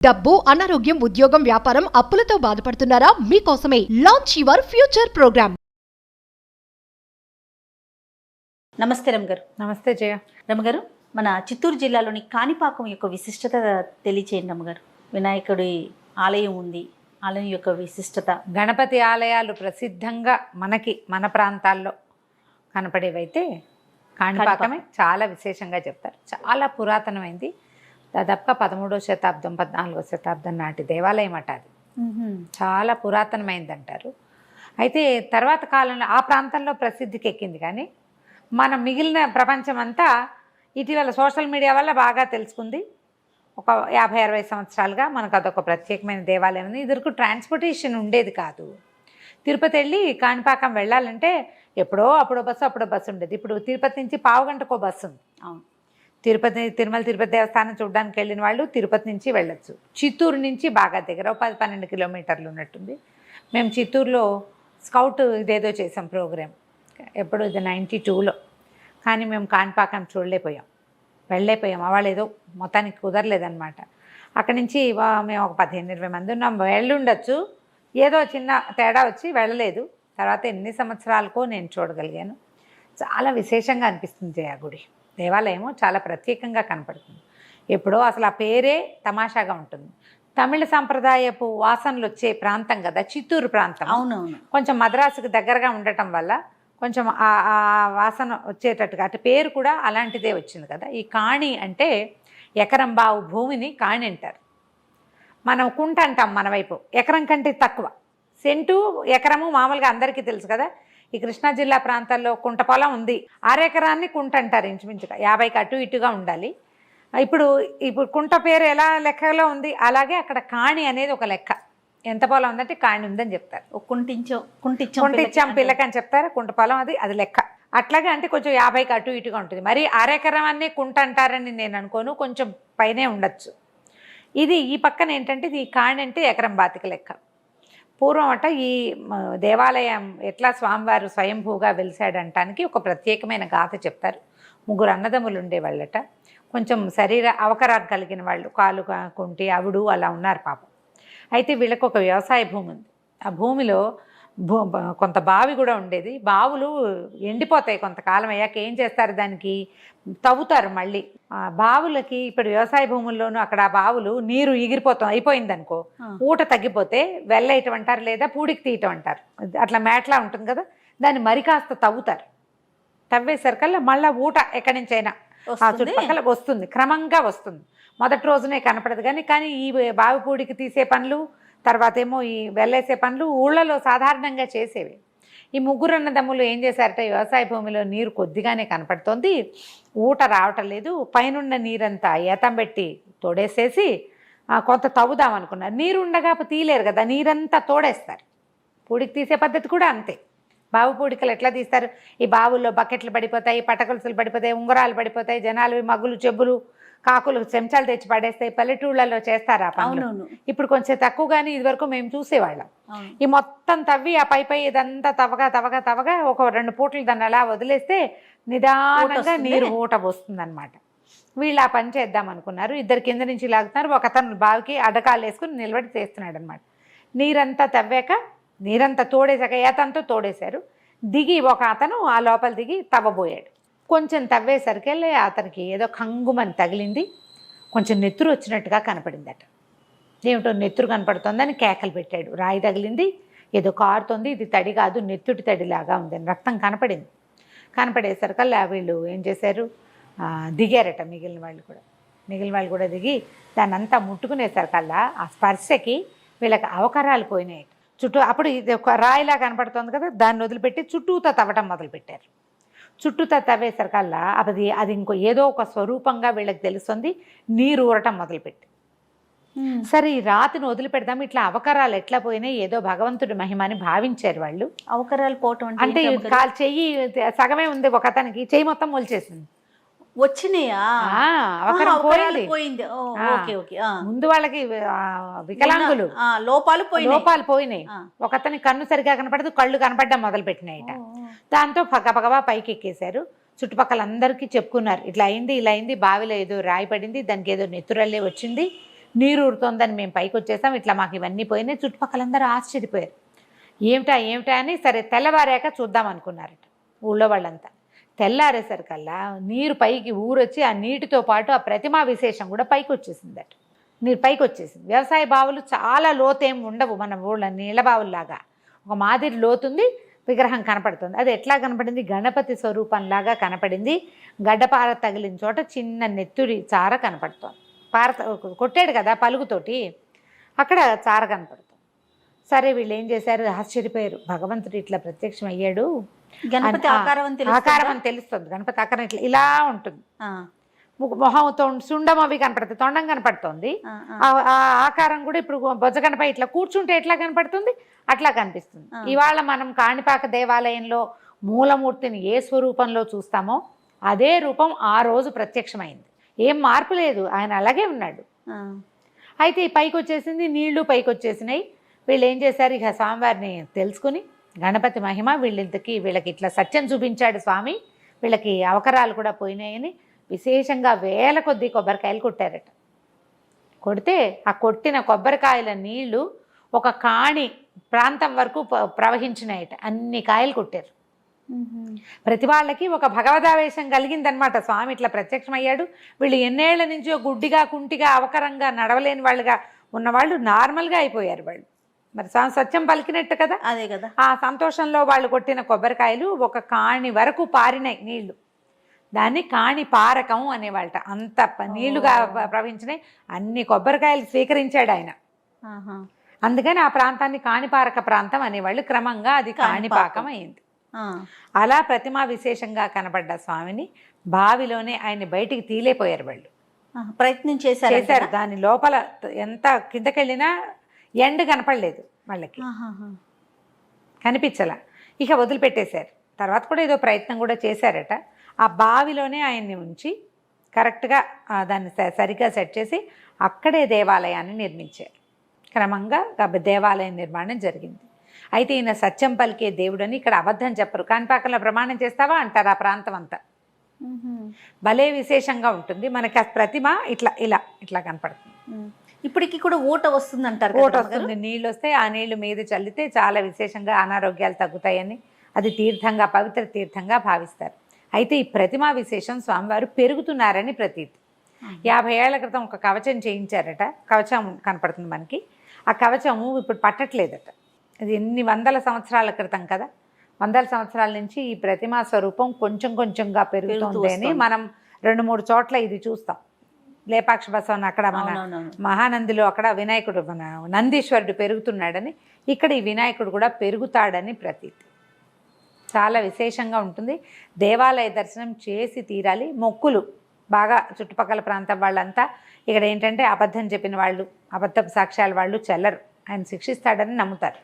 డబ్బు, అనారోగ్యం, ఉద్యోగం, వ్యాపారం, అప్పులతో బాధపడుతున్నారా? మీకోసమే లాంచ్ యువర్ ఫ్యూచర్ ప్రోగ్రామ్. నమస్తే రమగారు. నమస్తే జయ. రమగారు, మన చిత్తూరు జిల్లాలోని కాణిపాకం యొక్క విశిష్టత తెలియచేయండి రమగారు. వినాయకుడి ఆలయం ఉంది, ఆలయం యొక్క విశిష్టత. గణపతి ఆలయాలు ప్రసిద్ధంగా మన ప్రాంతాల్లో కనపడేవైతే కాణిపాకమే చాలా విశేషంగా చెప్తారు. చాలా పురాతనమైంది. దాదాపుగా 13వ శతాబ్దం 14వ శతాబ్దం నాటి దేవాలయం అట అది. చాలా పురాతనమైంది అంటారు. అయితే తర్వాత కాలంలో ఆ ప్రాంతంలో ప్రసిద్ధికి ఎక్కింది. కానీ మన మిగిలిన ప్రపంచం అంతా ఇటీవల సోషల్ మీడియా వల్ల బాగా తెలుసుకుంది. ఒక 50-60 సంవత్సరాలుగా మనకు అదొక ప్రత్యేకమైన దేవాలయం ఉంది. ఇదివరకు ట్రాన్స్పోర్టేషన్ ఉండేది కాదు. తిరుపతి వెళ్ళి కాణిపాకం వెళ్ళాలంటే ఎప్పుడో అప్పుడో బస్సు ఉండేది. ఇప్పుడు తిరుపతి నుంచి పావుగంటకో బస్సు ఉంది. అవును, తిరుమల తిరుపతి దేవస్థానం చూడడానికి వెళ్ళిన వాళ్ళు తిరుపతి నుంచి వెళ్ళొచ్చు. చిత్తూరు నుంచి బాగా దగ్గర 10-12 కిలోమీటర్లు ఉన్నట్టుంది. మేము చిత్తూరులో స్కౌట్ ఇదేదో చేసాం ప్రోగ్రామ్. ఎప్పుడు ఇది 92లో. కానీ మేము కాణిపాకం వెళ్ళలేకపోయాం. వాళ్ళు ఏదో మొత్తానికి కుదరలేదన్నమాట. అక్కడి నుంచి మేము ఒక 15-20 మంది ఉన్నాం. వెళ్ళుండొచ్చు, ఏదో చిన్న తేడా వచ్చి వెళ్ళలేదు. తర్వాత ఎన్ని సంవత్సరాలకో నేను చూడగలిగాను. చాలా విశేషంగా అనిపిస్తుంది ఆ గుడి. దేవాలయము చాలా ప్రత్యేకంగా కనపడుతుంది. ఎప్పుడో అసలు ఆ పేరే తమాషాగా ఉంటుంది. తమిళ సాంప్రదాయపు వాసనలు వచ్చే ప్రాంతం కదా చిత్తూరు ప్రాంతం. అవునవును. కొంచెం మద్రాసుకు దగ్గరగా ఉండటం వల్ల కొంచెం ఆ వాసన వచ్చేటట్టుగా అటు పేరు కూడా అలాంటిదే వచ్చింది కదా. ఈ కాణి అంటే ఎకరం బావు భూమిని కాణి అంటారు. మనం కుంట అంటాం మన వైపు, ఎకరం కంటే తక్కువ. సెంటు ఎకరము మామూలుగా అందరికీ తెలుసు కదా. ఈ కృష్ణా జిల్లా ప్రాంతాల్లో కుంట పొలం ఉంది, అరెకరాన్ని కుంట అంటారు. ఇంచుమించుగా 50కి అటు ఇటుగా ఉండాలి. ఇప్పుడు కుంట పేరు ఎలా లెక్కలో ఉంది, అలాగే అక్కడ కాణి అనేది ఒక లెక్క. ఎంత పొలం ఉందంటే కాణి ఉందని చెప్తారు. కుంటిచ్చాం పిల్లకి అని చెప్తారు. కుంట పొలం అది లెక్క. అట్లాగే అంటే కొంచెం 50కి అటు ఇటుగా ఉంటుంది. మరి అరెకరాన్ని కుంట అంటారని నేను అనుకోను, కొంచెం పైనే ఉండొచ్చు. ఇది ఈ పక్కన ఏంటంటే ఇది కాణి అంటే ఎకరం బాతిక లెక్క. పూర్వం అట ఈ దేవాలయం ఎట్లా స్వామివారు స్వయంభూగా వెలిసాడంటానికి ఒక ప్రత్యేకమైన గాథ చెప్తారు. 3 అన్నదమ్ములు ఉండేవాళ్ళట. కొంచెం శరీర అవకరాలు కలిగిన వాళ్ళు, కాలు కుంటి అవుడు అలా ఉన్నారు పాపం. అయితే వీళ్ళకి ఒక వ్యవసాయ భూమి ఉంది. ఆ భూమిలో కొంత బావి కూడా ఉండేది. బావులు ఎండిపోతాయి కొంతకాలం అయ్యాక. ఏం చేస్తారు, దానికి తవ్వుతారు మళ్ళీ. ఆ బావులకి ఇప్పుడు వ్యవసాయ భూముల్లోనూ అక్కడ ఆ బావులు నీరు అయిపోయింది అనుకో, ఊట తగ్గిపోతే వెళ్ళేయటం అంటారు, లేదా పూడికి తీయటం అంటారు. అట్లా మేట్లా ఉంటుంది కదా, దాన్ని మరి కాస్త తవ్వుతారు. తవ్వేసరికల్లా మళ్ళీ ఊట ఎక్కడి నుంచైనా ఆ చుట్టుపక్కల వస్తుంది, క్రమంగా వస్తుంది. మొదటి రోజునే కనపడదు. కానీ ఈ బావి పూడికి తీసే పనులు, తర్వాత ఏమో ఈ వెళ్ళేసే పనులు ఊళ్ళలో సాధారణంగా చేసేవి. ఈ 3 అన్నదమ్ములు ఏం చేశారట, వ్యవసాయ భూమిలో నీరు కొద్దిగానే కనపడుతోంది, ఊట రావటం లేదు. పైనున్న నీరంతా ఏతం పెట్టి తోడేసేసి కొంత తవ్వుదాం అనుకున్నారు. నీరు ఉండగా తీయలేరు కదా, నీరంతా తోడేస్తారు. పూడికి తీసే పద్ధతి కూడా అంతే. బావి పూడికలు ఎట్లా తీస్తారు, ఈ బావుల్లో బకెట్లు పడిపోతాయి, పటకొలుసులు పడిపోతాయి, ఉంగరాలు పడిపోతాయి, జనాలు మగ్గులు చెబ్బులు కాకులు చెంచాలు తెచ్చి పడేస్తాయి. పల్లెటూళ్ళలో చేస్తారు ఆ పనులు. ఇప్పుడు కొంచెం తక్కువ, కానీ ఇదివరకు మేము చూసేవాళ్ళం. ఈ మొత్తం తవ్వి ఆ పై ఇదంతా తవ్వగా ఒక 2 పూటలు దాన్ని అలా వదిలేస్తే నిదానంగా నీరు ఊట వస్తుంది అనమాట. వీళ్ళు ఆ పని చేద్దాం అనుకున్నారు. 2 కింద నుంచి లాగుతున్నారు. ఒక అతను బావికి అడ్డకాలు వేసుకుని నిలబడి చేస్తున్నాడు అనమాట. నీరంతా తవ్వాక, నీరంతా తోడేసాక ఏతంతో తోడేశారు. దిగి ఒక అతను ఆ లోపల దిగి తవ్వబోయాడు. కొంచెం తవ్వేసరికి అతనికి ఏదో కంగుమని తగిలింది. కొంచెం నెత్తురు వచ్చినట్టుగా కనపడిందట. ఏమిటో నెత్తురు కనపడుతుందని కేకలు పెట్టాడు. రాయి తగిలింది, ఏదో కారుతుంది, ఇది తడి కాదు నెత్తుటి తడిలాగా ఉందని రక్తం కనపడింది. కనపడేసరికల్లా వీళ్ళు ఏం చేశారు, దిగారట. మిగిలిన వాళ్ళు కూడా దిగి దాన్ని అంతా ముట్టుకునేసరికల్లా ఆ స్పర్శకి వీళ్ళకి అవకరాలు పోయినాయి చుట్టూ. అప్పుడు ఇది ఒక రాయిలా కనపడుతుంది కదా, దాన్ని వదిలిపెట్టి చుట్టూతో తవ్వటం మొదలుపెట్టారు. చుట్టూతో తవ్వేసరికల్లా అది ఇంకో ఏదో ఒక స్వరూపంగా వీళ్ళకి తెలుస్తుంది. నీరు ఊరటం మొదలుపెట్టి, సరే ఈ రాతిని వదిలిపెడదాం, ఇట్లా అవకరాలు ఎట్లా పోయినాయి, ఏదో భగవంతుడి మహిమని భావించారు వాళ్ళు. అవకరాలు పోవటం అంటే చెయ్యి సగమే ఉంది, ఒక అతనికి చెయ్యి మొత్తం మొలిచేసింది. వచ్చినాయా? అవకరం పోయింది. ముందు వాళ్ళకి వికలాంగులు లోపాలు పోయినాయి. ఒక అతని కన్ను సరిగా కనపడదు, కళ్ళు కనపడడం మొదలు పెట్టినాయిట. దాంతో పగపగవా పైకి ఎక్కేశారు. చుట్టుపక్కల అందరికీ చెప్పుకున్నారు, ఇట్లా అయింది, బావిలో ఏదో రాయి పడింది, దానికి ఏదో నెత్తురల్లే వచ్చింది, నీరు ఊరుతోందని మేము పైకి వచ్చేసాం, ఇట్లా మాకు ఇవన్నీ పోయినాయి. చుట్టుపక్కలందరూ ఆశ్చర్యపోయారు. ఏమిటా అని. సరే తెల్లవారాక చూద్దాం అనుకున్నారట ఊళ్ళో వాళ్ళంతా. తెల్లారేసరికల్లా నీరు పైకి ఊరొచ్చి ఆ నీటితో పాటు ఆ ప్రతిమా విశేషం కూడా పైకి వచ్చేసిందట. నీరు పైకి వచ్చేసింది. వ్యవసాయ బావులు చాలా లోతేం ఉండవు మన ఊళ్ళో నీళ్ళ బావుల్లాగా, ఒక మాదిరి లోతుంది. విగ్రహం కనపడుతుంది. అది ఎట్లా కనపడింది? గణపతి స్వరూపంలాగా కనపడింది. గడ్డపార తగిలిన చోట చిన్న నెత్తుడి చార కనపడుతోంది. కొట్టాడు కదా పలుగుతోటి, అక్కడ చార కనపడుతుంది. సరే వీళ్ళు ఏం చేశారు? ఆశ్చర్యపోయారు. భగవంతుడు ఇట్లా ప్రత్యక్షం అయ్యాడు. గణపతి ఆకారం అని తెలుస్తుంది. గణపతి ఆకారం ఇట్లా ఇలా ఉంటుంది. మొహంతో సుండం అవి కనపడుతుంది, తొండం కనపడుతుంది. ఆ ఆకారం కూడా ఇప్పుడు బొజ్జగణపై ఇట్లా కూర్చుంటే ఎట్లా కనపడుతుంది అట్లా కనిపిస్తుంది. ఇవాళ మనం కాణిపాక దేవాలయంలో మూలమూర్తిని ఏ స్వరూపంలో చూస్తామో అదే రూపం ఆ రోజు ప్రత్యక్షమైంది. ఏం మార్పు లేదు, ఆయన అలాగే ఉన్నాడు. అయితే పైకి వచ్చేసింది, నీళ్లు పైకి వచ్చేసినాయి. వీళ్ళు ఏం చేశారు? ఇక స్వామివారిని తెలుసుకుని గణపతి మహిమ వీళ్ళకి ఇట్లా సత్యం చూపించాడు స్వామి, వీళ్ళకి అవకరాలు కూడా పోయినాయని విశేషంగా వేల కొద్దీ కొబ్బరికాయలు కొట్టారట. కొడితే ఆ కొట్టిన కొబ్బరికాయల నీళ్లు ఒక కాణి ప్రాంతం వరకు ప్రవహించినాయట. అన్ని కాయలు కొట్టారు. ప్రతి వాళ్ళకి ఒక భగవదావేశం కలిగిందనమాట. స్వామి ఇట్లా ప్రత్యక్షమయ్యాడు. వీళ్ళు ఎన్నేళ్ల నుంచో గుడ్డిగా కుంటిగా అవకరంగా నడవలేని వాళ్ళుగా ఉన్నవాళ్ళు నార్మల్గా అయిపోయారు వాళ్ళు. మరి స్వామి సత్యం పలికినట్టు కదా. అదే కదా. ఆ సంతోషంలో వాళ్ళు కొట్టిన కొబ్బరికాయలు ఒక కాణి వరకు పారినాయి నీళ్లు. దాన్ని కాణి పారకం అనేవాళ్ళట. అంత నీళ్లుగా ప్రవహించినాయి. అన్ని కొబ్బరికాయలు స్వీకరించాడు ఆయన. అందుకని ఆ ప్రాంతాన్ని కాణిపారక ప్రాంతం అనేవాళ్ళు. క్రమంగా అది కాణిపాకం అయింది. అలా ప్రతిమా విశేషంగా కనబడ్డ స్వామిని బావిలోనే ఆయన్ని బయటికి తీలేపోయారు వాళ్ళు. ప్రయత్నం చేశారు. దాని లోపల ఎంత కిందకెళ్ళినా ఎండ కనపడలేదు వాళ్ళకి, కనిపించలా. ఇక వదిలిపెట్టేశారు. తర్వాత కూడా ఏదో ప్రయత్నం కూడా చేశారట. ఆ బావిలోనే ఆయన్ని ఉంచి కరెక్ట్గా దాన్ని సరిగ్గా సెట్ చేసి అక్కడే దేవాలయాన్ని నిర్మించారు. క్రమంగా దేవాలయం నిర్మాణం జరిగింది. అయితే ఈయన సత్యం పలికే దేవుడని ఇక్కడ అబద్ధం చెప్పరు. కాణిపాకంలో ప్రమాణం చేస్తావా అంటారు ఆ ప్రాంతం అంతా. భలే విశేషంగా ఉంటుంది. మనకి ఆ ప్రతిమ ఇట్లా ఇలా ఇట్లా కనపడుతుంది. ఇప్పటికి కూడా ఊట వస్తుంది అంటారు. ఊట వస్తుంది. నీళ్ళు వస్తే ఆ నీళ్లు మీద చల్లితే చాలా విశేషంగా అనారోగ్యాలు తగ్గుతాయని అది తీర్థంగా, పవిత్ర తీర్థంగా భావిస్తారు. అయితే ఈ ప్రతిమా విశేషం స్వామివారు పెరుగుతున్నారని ప్రతీతి. 50 ఏళ్ల క్రితం ఒక కవచం చేయించారట. కవచం కనపడుతుంది మనకి. ఆ కవచము ఇప్పుడు పట్టట్లేదట. అది ఎన్ని వందల సంవత్సరాల క్రితం కదా. వందల సంవత్సరాల నుంచి ఈ ప్రతిమా స్వరూపం కొంచెం కొంచెంగా పెరుగుతుంది అని మనం 2-3 చోట్ల ఇది చూస్తాం. లేపాక్ష బసవన్ అక్కడ మన మహానందిలో అక్కడ వినాయకుడు, మన నందీశ్వరుడు పెరుగుతున్నాడని, ఇక్కడ ఈ వినాయకుడు కూడా పెరుగుతాడని ప్రతీతి. చాలా విశేషంగా ఉంటుంది. దేవాలయ దర్శనం చేసి తీరాలి. మొక్కులు బాగా చుట్టుపక్కల ప్రాంతం వాళ్ళంతా ఇక్కడ ఏంటంటే అబద్ధం చెప్పిన వాళ్ళు, అబద్ధపు సాక్ష్యాల వాళ్ళు చెల్లరు, ఆయన శిక్షిస్తాడని నమ్ముతారు.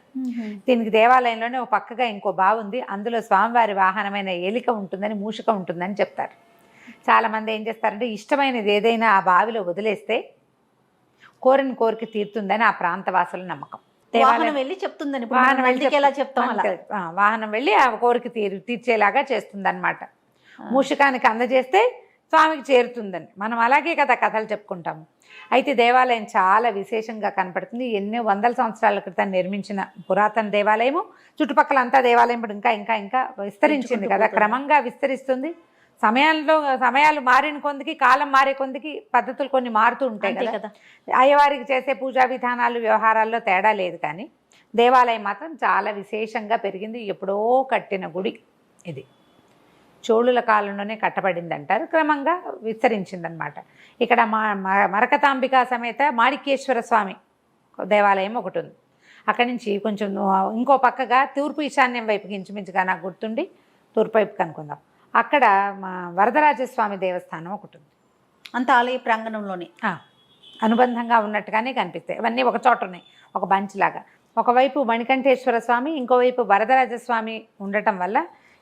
దీనికి దేవాలయంలోనే ఒక పక్కగా ఇంకో బావి ఉంది. అందులో స్వామివారి వాహనమైన ఏలిక ఉంటుందని, మూషిక ఉంటుందని చెప్తారు. చాలామంది ఏం చేస్తారంటే ఇష్టమైనది ఏదైనా ఆ బావిలో వదిలేస్తే కోరిన కోరిక తీరుతుందని ఆ ప్రాంతవాసుల నమ్మకం. వాహనం వెళ్ళి చెప్తుందని, వాహనం వెళ్ళి ఆ కోరిక తీర్చేలాగా చేస్తుంది అనమాట. మూషికానికి అందజేస్తే స్వామికి చేరుతుందని మనం అలాగే కదా కథలు చెప్పుకుంటాము. అయితే దేవాలయం చాలా విశేషంగా కనపడుతుంది. ఎన్నో వందల సంవత్సరాల క్రితం నిర్మించిన పురాతన దేవాలయము. చుట్టుపక్కల అంతా దేవాలయం ఇప్పుడు ఇంకా ఇంకా ఇంకా విస్తరించింది కదా, క్రమంగా విస్తరిస్తుంది. సమయాలు మారిన కొందికి, కాలం మారే కొందికి పద్ధతులు కొన్ని మారుతూ ఉంటాయి కదా. అయ్యవారికి చేసే పూజా విధానాలు, వ్యవహారాల్లో తేడా లేదు, కానీ దేవాలయం మాత్రం చాలా విశేషంగా పెరిగింది. ఎప్పుడో కట్టిన గుడి ఇది. చోళుల కాలంలోనే కట్టబడింది అంటారు. క్రమంగా విస్తరించిందనమాట. ఇక్కడ మరకతాంబికా సమేత మాణిక్యేశ్వర స్వామి దేవాలయం ఒకటి ఉంది. అక్కడి నుంచి కొంచెం ఇంకో పక్కగా తూర్పు ఈశాన్యం వైపుకి ఇంచుమించుగా నాకు గుర్తుండి తూర్పు వైపుకి అనుకుందాం, అక్కడ మా వరదరాజస్వామి దేవస్థానం ఒకటి ఉంది. అంత ఆలయ ప్రాంగణంలోనే అనుబంధంగా ఉన్నట్టుగానే కనిపిస్తాయి. ఇవన్నీ ఒక చోట ఉన్నాయి, ఒక బంచ్ లాగా. ఒకవైపు మణికంఠేశ్వర స్వామి, ఇంకోవైపు వరదరాజస్వామి ఉండటం వల్ల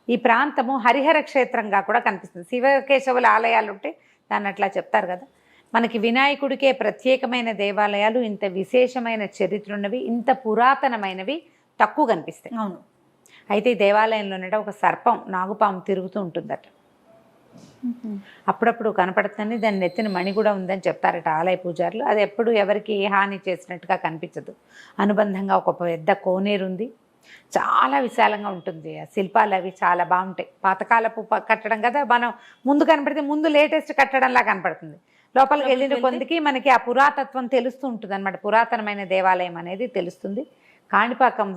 ఈ ప్రాంతము హరిహర క్షేత్రంగా కూడా కనిపిస్తుంది. శివకేశవుల ఆలయాలు ఉంటే దాన్ని అట్లా చెప్తారు కదా. మనకి వినాయకుడికే ప్రత్యేకమైన దేవాలయాలు, ఇంత విశేషమైన చరిత్ర ఉన్నవి, ఇంత పురాతనమైనవి తక్కువ కనిపిస్తాయి. అవును. అయితే ఈ దేవాలయంలోనే ఒక సర్పం, నాగుపాము తిరుగుతూ ఉంటుందట. అప్పుడప్పుడు కనపడుతుంది, దాని నెత్తిన మణి కూడా ఉందని చెప్తారట ఆలయ పూజారులు. అది ఎప్పుడు ఎవరికి ఏ హాని చేసినట్టుగా కనిపించదు. అనుబంధంగా ఒక పెద్ద కోనేరు ఉంది, చాలా విశాలంగా ఉంటుంది. ఆ శిల్పాలు అవి చాలా బాగుంటాయి. పాతకాలపు కట్టడం కదా, మనం ముందు కనపడితే ముందు లేటెస్ట్ కట్టడంలా కనపడుతుంది. లోపలికి వెళ్ళిన కొద్దికి మనకి ఆ పురాతత్వం తెలుస్తూ ఉంటుంది అనమాట. పురాతనమైన దేవాలయం అనేది తెలుస్తుంది. కాణిపాకం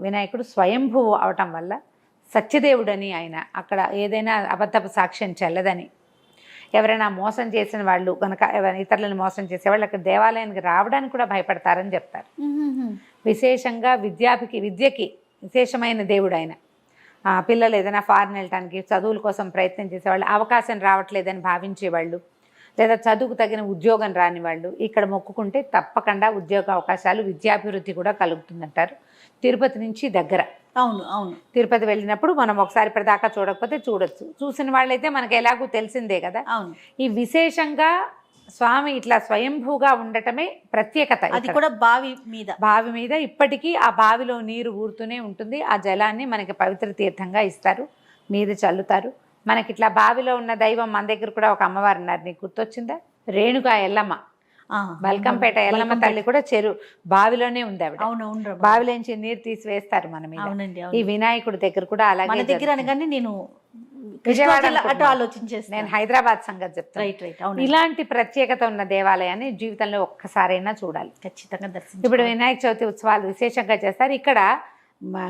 వినాయకుడు స్వయంభువు అవటం వల్ల సత్యదేవుడని ఆయన, అక్కడ ఏదైనా అబద్ధపు సాక్ష్యం చెల్లదని, ఎవరైనా మోసం చేసిన వాళ్ళు కనుక ఇతరులను మోసం చేసేవాళ్ళు అక్కడ దేవాలయానికి రావడానికి కూడా భయపడతారని చెప్తారు. విశేషంగా విద్యకి విశేషమైన దేవుడు ఆయన. పిల్లలు ఏదైనా ఫారెన్ వెళ్ళటానికి చదువుల కోసం ప్రయత్నం చేసేవాళ్ళు, అవకాశం రావట్లేదని భావించేవాళ్ళు, లేదా చదువుకు తగిన ఉద్యోగం రాని వాళ్ళు ఇక్కడ మొక్కుకుంటే తప్పకుండా ఉద్యోగ అవకాశాలు, విద్యాభివృద్ధి కూడా కలుగుతుందంటారు. తిరుపతి నుంచి దగ్గర. అవును అవును. తిరుపతి వెళ్ళినప్పుడు మనం ఒకసారి ఇప్పటిదాకా చూడకపోతే చూడొచ్చు. చూసిన వాళ్ళైతే మనకు ఎలాగూ తెలిసిందే కదా. అవును. ఈ విశేషంగా స్వామి ఇట్లా స్వయంభూగా ఉండటమే ప్రత్యేకత. అది కూడా బావి మీద ఇప్పటికీ ఆ బావిలో నీరు ఊరుతూనే ఉంటుంది. ఆ జలాన్ని మనకి పవిత్ర తీర్థంగా ఇస్తారు, మీద చల్లుతారు. మనకి ఇట్లా బావిలో ఉన్న దైవం మన దగ్గర కూడా ఒక అమ్మవారు ఉన్నారు, నీకు గుర్తొచ్చిందా? రేణుకా ఎల్లమ్మ. బల్కంపేట ఎల్లమ్మ తల్లి కూడా బావిలోనే ఉంది ఆవిడ. బావిలోంచి నీరు తీసి వేస్తారు మన మీద. ఈ వినాయకుడి దగ్గర కూడా అలాగే దగ్గర అనగానే నేను విజయవాడ అటు ఆలోచించేస్తాను. నేను హైదరాబాద్ సంగతి చెప్తాను. ఇలాంటి ప్రత్యేకత ఉన్న దేవాలయాన్ని జీవితంలో ఒక్కసారైనా చూడాలి, ఖచ్చితంగా దర్శనం. ఇప్పుడు వినాయక చవితి ఉత్సవాలు విశేషంగా చేస్తారు. ఇక్కడ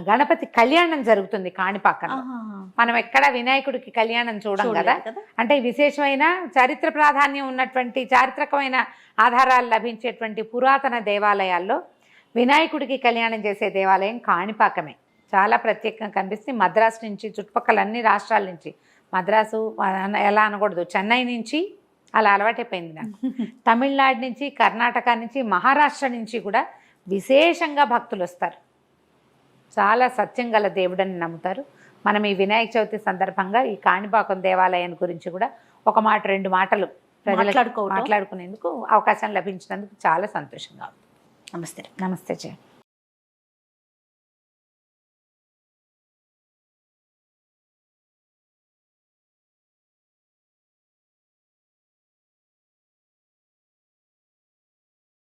గణపతి కళ్యాణం జరుగుతుంది కాణిపాకంలో. మనం ఎక్కడ వినాయకుడికి కళ్యాణం చూడం కదా. అంటే విశేషమైన చరిత్ర ప్రాధాన్యం ఉన్నటువంటి చారిత్రకమైన ఆధారాలు లభించేటువంటి పురాతన దేవాలయాల్లో వినాయకుడికి కళ్యాణం చేసే దేవాలయం కాణిపాకమే. చాలా ప్రత్యేకంగా కనిపిస్తుంది. మద్రాసు నుంచి, చుట్టుపక్కల అన్ని రాష్ట్రాల నుంచి, మద్రాసు ఎలా అనకూడదు, చెన్నై నుంచి అలా అలవాటైపోయింది నాకు. తమిళనాడు నుంచి, కర్ణాటక నుంచి, మహారాష్ట్ర నుంచి కూడా విశేషంగా భక్తులు వస్తారు. చాలా సత్యం గల దేవుడని నమ్ముతారు. మనం ఈ వినాయక చవితి సందర్భంగా ఈ కాణిపాకం దేవాలయం గురించి కూడా ఒక మాట, రెండు మాటలు ప్రజలకు మాట్లాడుకునేందుకు అవకాశం లభించినందుకు చాలా సంతోషంగా ఉంది. నమస్తే. నమస్తే జయ.